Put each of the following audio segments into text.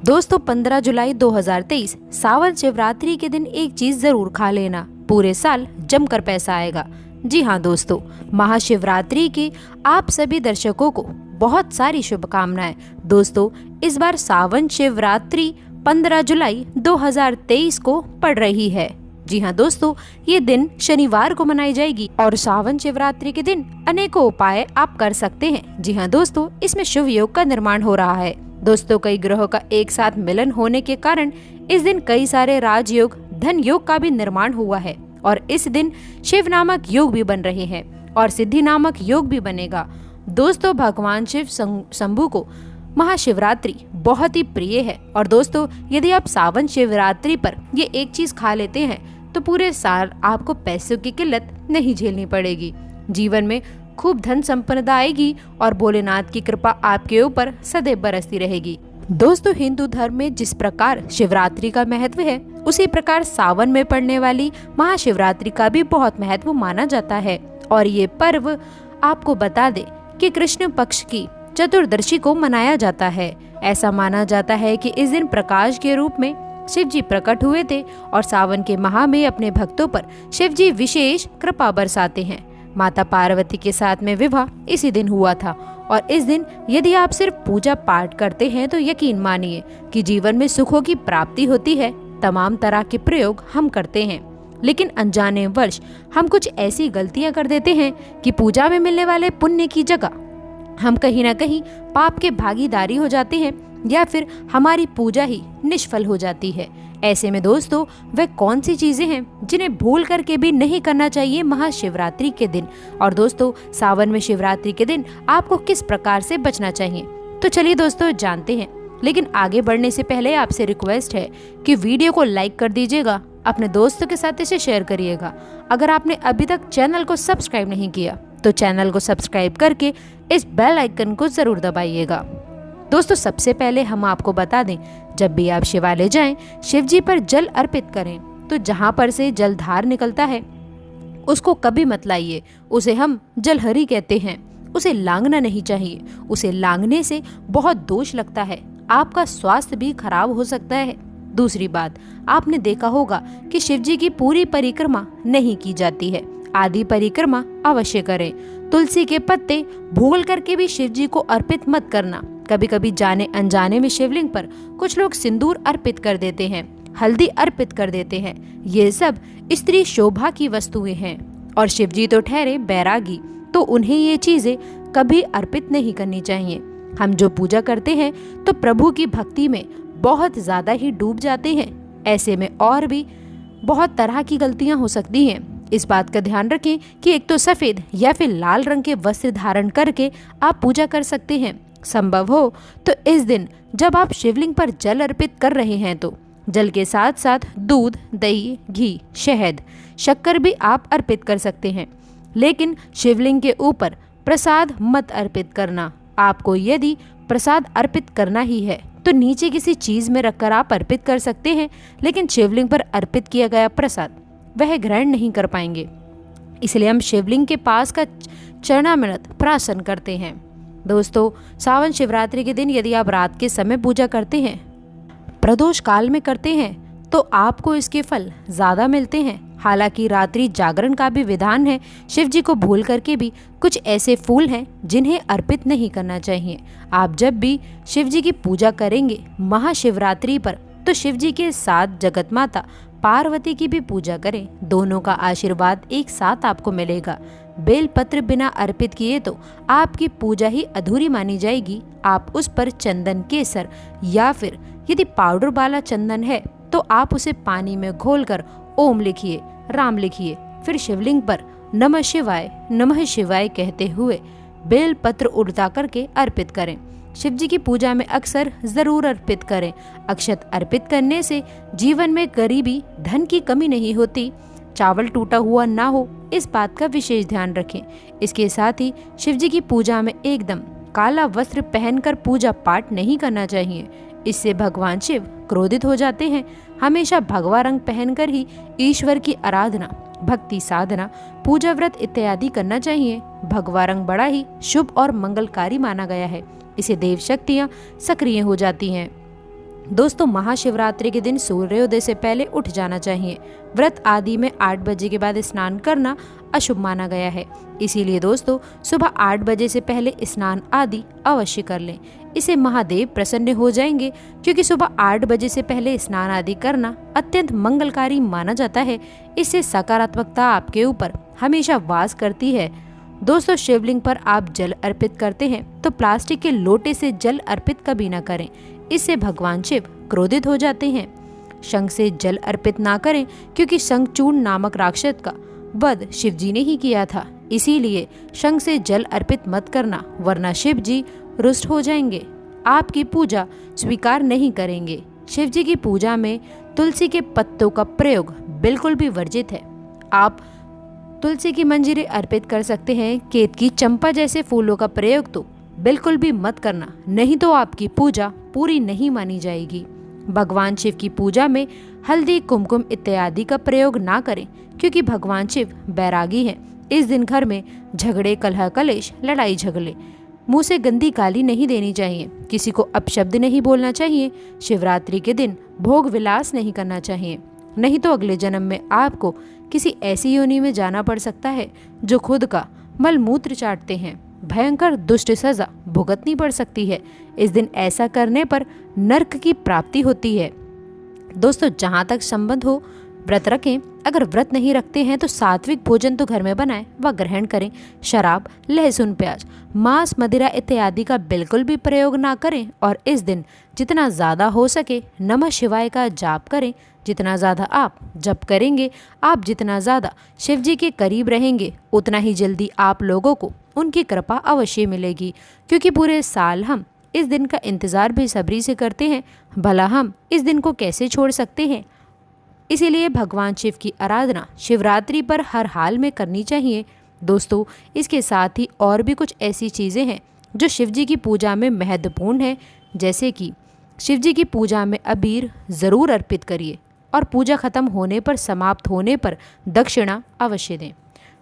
दोस्तों 15 जुलाई 2023 सावन शिवरात्रि के दिन एक चीज जरूर खा लेना, पूरे साल जमकर पैसा आएगा। जी हाँ दोस्तों, महाशिवरात्रि के आप सभी दर्शकों को बहुत सारी शुभकामनाएं। दोस्तों इस बार सावन शिवरात्रि 15 जुलाई 2023 को पड़ रही है। जी हाँ दोस्तों, ये दिन शनिवार को मनाई जाएगी और सावन शिवरात्रि के दिन अनेकों उपाय आप कर सकते हैं। जी हाँ दोस्तों, इसमें शुभ योग का निर्माण हो रहा है। दोस्तों कई ग्रहों का एक साथ मिलन होने के कारण इस दिन कई सारे राजयोग, धन योग का भी निर्माण हुआ है और इस दिन शिव नामक योग भी बन रहे हैं और सिद्धि नामक योग भी बनेगा। दोस्तों भगवान शिव शंभु को महाशिवरात्रि बहुत ही प्रिय है और दोस्तों यदि आप सावन शिवरात्रि पर ये एक चीज खा लेते हैं तो पूरे साल आपको पैसों की किल्लत नहीं झेलनी पड़ेगी। जीवन में खूब धन संपन्नता आएगी और भोलेनाथ की कृपा आपके ऊपर सदैव बरसती रहेगी। दोस्तों हिंदू धर्म में जिस प्रकार शिवरात्रि का महत्व है, उसी प्रकार सावन में पड़ने वाली महाशिवरात्रि का भी बहुत महत्व माना जाता है। और ये पर्व आपको बता दे कि कृष्ण पक्ष की चतुर्दशी को मनाया जाता है। ऐसा माना जाता है कि इस दिन प्रकाश के रूप में शिव जी प्रकट हुए थे और सावन के माह में अपने भक्तों पर शिव जी विशेष कृपा बरसाते हैं। माता पार्वती के साथ में विवाह इसी दिन हुआ था और इस दिन यदि आप सिर्फ पूजा पाठ करते हैं तो यकीन मानिए कि जीवन में सुखों की प्राप्ति होती है। तमाम तरह के प्रयोग हम करते हैं, लेकिन अनजाने वश हम कुछ ऐसी गलतियां कर देते हैं कि पूजा में मिलने वाले पुण्य की जगह हम कहीं ना कहीं पाप के भागीदारी हो जाते हैं या फिर हमारी पूजा ही निष्फल हो जाती है। ऐसे में दोस्तों वह कौन सी चीजें हैं जिन्हें भूल करके भी नहीं करना चाहिए महाशिवरात्रि के दिन। और दोस्तों सावन में शिवरात्रि के दिन आपको किस प्रकार से बचना चाहिए, तो चलिए दोस्तों जानते हैं। लेकिन आगे बढ़ने से पहले आपसे रिक्वेस्ट है कि वीडियो को लाइक कर दीजिएगा, अपने दोस्तों के साथ इसे शेयर करिएगा। अगर आपने अभी तक चैनल को सब्सक्राइब नहीं किया तो चैनल को सब्सक्राइब करके इस बेल आइकन को जरूर दबाइएगा। दोस्तों सबसे पहले हम आपको बता दें, जब भी आप शिवालय जाएं, शिव जी पर जल अर्पित करें तो जहां पर से जलधार निकलता है उसको कभी मत लाइए। उसे हम जलहरी कहते हैं। उसे लांगना नहीं चाहिए, उसे लांगने से बहुत दोष लगता है, आपका स्वास्थ्य भी खराब हो सकता है। दूसरी बात, आपने देखा होगा कि शिव जी की पूरी परिक्रमा नहीं की जाती है, आधी परिक्रमा अवश्य करें। तुलसी के पत्ते भूल करके भी शिव जी को अर्पित मत करना। कभी कभी जाने अनजाने में शिवलिंग पर कुछ लोग सिंदूर अर्पित कर देते हैं, हल्दी अर्पित कर देते हैं। ये सब स्त्री शोभा की वस्तुएं हैं और शिव जी तो ठहरे बैरागी, तो उन्हें ये चीजें कभी अर्पित नहीं करनी चाहिए। हम जो पूजा करते हैं तो प्रभु की भक्ति में बहुत ज्यादा ही डूब जाते हैं। ऐसे में और भी बहुत तरह की गलतियां हो सकती हैं। इस बात का ध्यान रखें कि एक तो सफेद या फिर लाल रंग के वस्त्र धारण करके आप पूजा कर सकते हैं। संभव हो तो इस दिन जब आप शिवलिंग पर जल अर्पित कर रहे हैं तो जल के साथ साथ दूध, दही, घी, शहद, शक्कर भी आप अर्पित कर सकते हैं। लेकिन शिवलिंग के ऊपर प्रसाद मत अर्पित करना। आपको यदि प्रसाद अर्पित करना ही है तो नीचे किसी चीज में रखकर आप अर्पित कर सकते हैं, लेकिन शिवलिंग पर अर्पित किया गया प्रसाद वह ग्रहण नहीं कर पाएंगे। इसलिए हम शिवलिंग के पास का चरणामृत प्राशन करते हैं। दोस्तों सावन शिवरात्रि के दिन यदि आप रात के समय पूजा करते हैं, प्रदोष काल में करते हैं, तो आपको इसके फल ज्यादा मिलते हैं। हालांकि रात्रि जागरण का भी विधान है। शिव जी को भूल करके भी कुछ ऐसे फूल हैं जिन्हें अर्पित नहीं करना चाहिए। आप जब भी शिव जी की पूजा करेंगे महाशिवरात्रि पर तो शिव जी के साथ जगत माता पार्वती की भी पूजा करें। दोनों का आशीर्वाद एक साथ आपको मिलेगा। बेल पत्र बिना अर्पित किए तो आपकी पूजा ही अधूरी मानी जाएगी। आप उस पर चंदन, केसर या फिर यदि पाउडर वाला चंदन है तो आप उसे पानी में घोलकर ओम लिखिए, राम लिखिए, फिर शिवलिंग पर नमः शिवाय कहते हुए बेल पत्र उड़ता करके अर्पित करें। शिव जी की पूजा में अक्सर जरूर अर्पित करें। अक्षत अर्पित करने से जीवन में गरीबी, धन की कमी नहीं होती। चावल टूटा हुआ ना हो, इस बात का विशेष ध्यान रखें। इसके साथ ही शिव जी की पूजा में एकदम काला वस्त्र पहनकर पूजा पाठ नहीं करना चाहिए। इससे भगवान शिव क्रोधित हो जाते हैं। हमेशा भगवा रंग पहनकर ही ईश्वर की आराधना, भक्ति साधना, पूजा व्रत इत्यादि करना चाहिए। भगवा रंग बड़ा ही शुभ और मंगलकारी माना गया है। इसे देव शक्तियाँ सक्रिय हो जाती हैं। दोस्तों महाशिवरात्रि के दिन सूर्योदय से पहले उठ जाना चाहिए। व्रत आदि में 8 बजे के बाद स्नान करना अशुभ माना गया है। इसीलिए दोस्तों सुबह 8 बजे से पहले स्नान आदि अवश्य कर लें। इसे महादेव प्रसन्न हो जाएंगे, क्योंकि सुबह 8 बजे से पहले स्नान आदि करना अत्यंत मंगलकारी माना जाता है। इससे सकारात्मकता आपके ऊपर हमेशा वास करती है। दोस्तों शिवलिंग पर आप जल अर्पित करते हैं तो प्लास्टिक के लोटे से जल अर्पित कभी न करें, इससे भगवान शिव क्रोधित हो जाते हैं। शंख से जल अर्पित ना करें, क्योंकि शंखचूर्ण नामक राक्षस का वध शिव जी ने ही किया था। इसीलिए शंख से जल अर्पित मत करना, वरना शिव जी रुष्ट हो जाएंगे, आपकी पूजा स्वीकार नहीं करेंगे। शिव जी की पूजा में तुलसी के पत्तों का प्रयोग बिल्कुल भी वर्जित है। आप तुलसी की मंजीरें अर्पित कर सकते हैं। केतकी, चंपा जैसे फूलों का प्रयोग तो बिल्कुल भी मत करना, नहीं तो आपकी पूजा पूरी नहीं मानी जाएगी। भगवान शिव की पूजा में हल्दी, कुमकुम इत्यादि का प्रयोग ना करें, क्योंकि भगवान शिव बैरागी हैं। इस दिन घर में झगड़े, कलह कलेश, लड़ाई झगड़े, मुंह से गंदी गाली नहीं देनी चाहिए, किसी को अपशब्द नहीं बोलना चाहिए। शिवरात्रि के दिन भोग विलास नहीं करना चाहिए, नहीं तो अगले जन्म में आपको किसी ऐसी योनि में जाना पड़ सकता है जो खुद का मल मूत्र चाटते हैं। भयंकर दुष्ट सजा भुगतनी पड़ सकती है। इस दिन ऐसा करने पर नरक की प्राप्ति होती है। दोस्तों जहाँ तक संबंध हो, व्रत रखें। अगर व्रत नहीं रखते हैं तो सात्विक भोजन तो घर में बनाएं व ग्रहण करें। शराब, लहसुन, प्याज, मांस, मदिरा इत्यादि का बिल्कुल भी प्रयोग ना करें। और इस दिन जितना ज़्यादा हो सके नमः शिवाय का जाप करें। जितना ज़्यादा आप जप करेंगे, आप जितना ज़्यादा शिव जी के करीब रहेंगे, उतना ही जल्दी आप लोगों को उनकी कृपा अवश्य मिलेगी। क्योंकि पूरे साल हम इस दिन का इंतज़ार बेसब्री से करते हैं, भला हम इस दिन को कैसे छोड़ सकते हैं। इसीलिए भगवान शिव की आराधना शिवरात्रि पर हर हाल में करनी चाहिए। दोस्तों इसके साथ ही और भी कुछ ऐसी चीज़ें हैं जो शिव जी की पूजा में महत्वपूर्ण है, जैसे कि शिव जी की पूजा में अबीर ज़रूर अर्पित करिए और पूजा खत्म होने पर, समाप्त होने पर दक्षिणा अवश्य दें।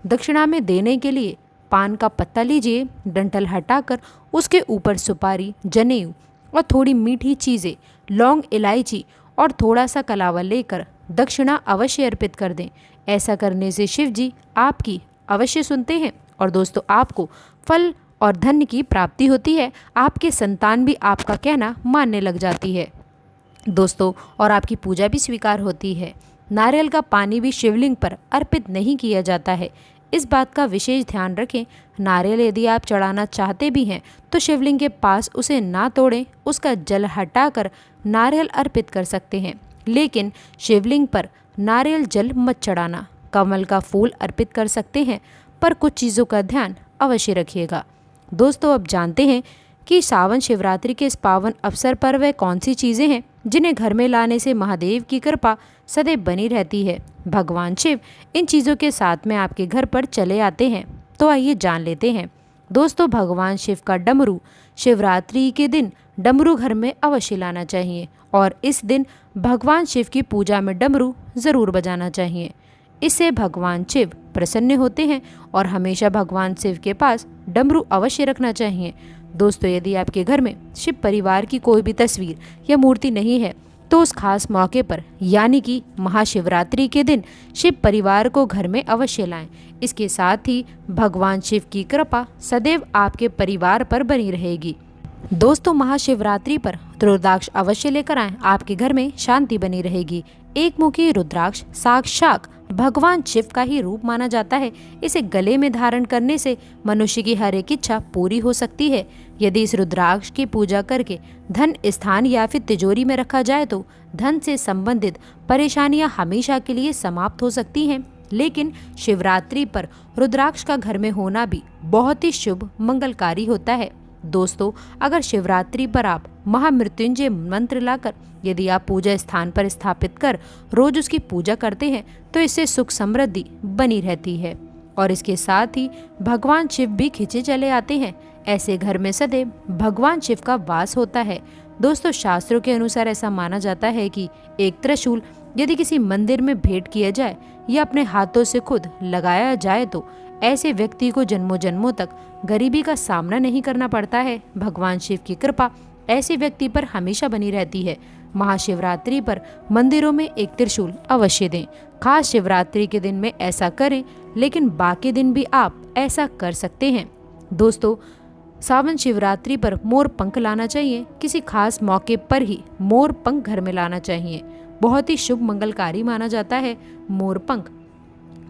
दक्षिणा में देने के लिए पान का पत्ता लीजिए, डंठल हटाकर उसके ऊपर सुपारी, जनेऊ और थोड़ी मीठी चीज़ें, लौंग, इलायची और थोड़ा सा कलावा लेकर दक्षिणा अवश्य अर्पित कर दें। ऐसा करने से शिव जी आपकी अवश्य सुनते हैं और दोस्तों आपको फल और धन की प्राप्ति होती है। आपके संतान भी आपका कहना मानने लग जाती है दोस्तों, और आपकी पूजा भी स्वीकार होती है। नारियल का पानी भी शिवलिंग पर अर्पित नहीं किया जाता है, इस बात का विशेष ध्यान रखें। नारियल यदि आप चढ़ाना चाहते भी हैं तो शिवलिंग के पास उसे ना तोड़ें, उसका जल हटाकर नारियल अर्पित कर सकते हैं, लेकिन शिवलिंग पर नारियल जल मत चढ़ाना। कमल का फूल अर्पित कर सकते हैं, पर कुछ चीज़ों का ध्यान अवश्य रखिएगा। दोस्तों अब जानते हैं कि सावन शिवरात्रि के इस पावन अवसर पर वह कौन सी चीज़ें हैं जिन्हें घर में लाने से महादेव की कृपा सदैव बनी रहती है। भगवान शिव इन चीज़ों के साथ में आपके घर पर चले आते हैं, तो आइए जान लेते हैं। दोस्तों भगवान शिव का डमरू शिवरात्रि के दिन डमरू घर में अवश्य लाना चाहिए और इस दिन भगवान शिव की पूजा में डमरू ज़रूर बजाना चाहिए। इससे भगवान शिव प्रसन्न होते हैं और हमेशा भगवान शिव के पास डमरू अवश्य रखना चाहिए। दोस्तों यदि आपके घर में शिव परिवार की कोई भी तस्वीर या मूर्ति नहीं है तो उस खास मौके पर यानी कि महाशिवरात्रि के दिन शिव परिवार को घर में अवश्य लाएं। इसके साथ ही भगवान शिव की कृपा सदैव आपके परिवार पर बनी रहेगी। दोस्तों महाशिवरात्रि पर रुद्राक्ष अवश्य लेकर आएं, आपके घर में शांति बनी रहेगी। एक मुखी रुद्राक्ष साक्षात भगवान शिव का ही रूप माना जाता है। इसे गले में धारण करने से मनुष्य की हर एक इच्छा पूरी हो सकती है। यदि इस रुद्राक्ष की पूजा करके धन स्थान या फिर तिजोरी में रखा जाए तो धन से संबंधित परेशानियां हमेशा के लिए समाप्त हो सकती हैं। लेकिन शिवरात्रि पर रुद्राक्ष का घर में होना भी बहुत ही शुभ मंगलकारी होता है। दोस्तों अगर शिवरात्रि पर आप महामृत्युंजय मंत्र लाकर यदि आप पूजा स्थान पर स्थापित कर रोज उसकी पूजा करते हैं तो इससे सुख समृद्धि बनी रहती है और इसके साथ ही भगवान शिव भी खिंचे चले आते हैं। ऐसे घर में सदैव भगवान शिव का वास होता है। दोस्तों शास्त्रों के अनुसार ऐसा माना जाता है कि एक त्रिशूल यदि किसी मंदिर में भेंट किया जाए या अपने हाथों से खुद लगाया जाए तो ऐसे व्यक्ति को जन्मों जन्मों तक गरीबी का सामना नहीं करना पड़ता है। भगवान शिव की कृपा ऐसे व्यक्ति पर हमेशा बनी रहती है। महाशिवरात्रि पर मंदिरों में एक त्रिशूल अवश्य दें। खास शिवरात्रि के दिन में ऐसा करें, लेकिन बाकी दिन भी आप ऐसा कर सकते हैं। दोस्तों, सावन शिवरात्रि पर मोर पंख लाना चाहिए। किसी खास मौके पर ही मोर पंख घर में लाना चाहिए। बहुत ही शुभ मंगलकारी माना जाता है मोर पंख।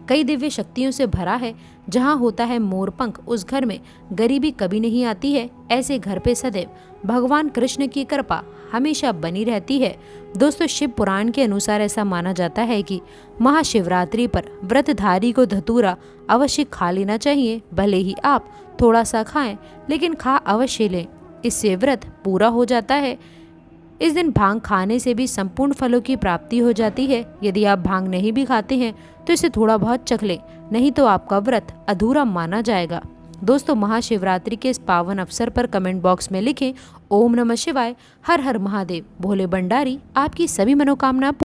कई दिव्य शक्तियों से भरा है। जहाँ होता है मोर पंख, उस घर में गरीबी कभी नहीं आती है। ऐसे घर पे सदैव भगवान कृष्ण की कृपा हमेशा बनी रहती है। दोस्तों, शिव पुराण के अनुसार ऐसा माना जाता है कि महाशिवरात्रि पर व्रतधारी को धतूरा अवश्य खा लेना चाहिए। भले ही आप थोड़ा सा खाएं, लेकिन खा अवश्य लें। इससे व्रत पूरा हो जाता है। इस दिन भांग खाने से भी संपूर्ण फलों की प्राप्ति हो जाती है। यदि आप भांग नहीं भी खाते हैं तो इसे थोड़ा बहुत चख लें, नहीं तो आपका व्रत अधूरा माना जाएगा। दोस्तों, महाशिवरात्रि के इस पावन अवसर पर कमेंट बॉक्स में लिखें ओम नमः शिवाय, हर हर महादेव, भोले भंडारी आपकी सभी मनोकामना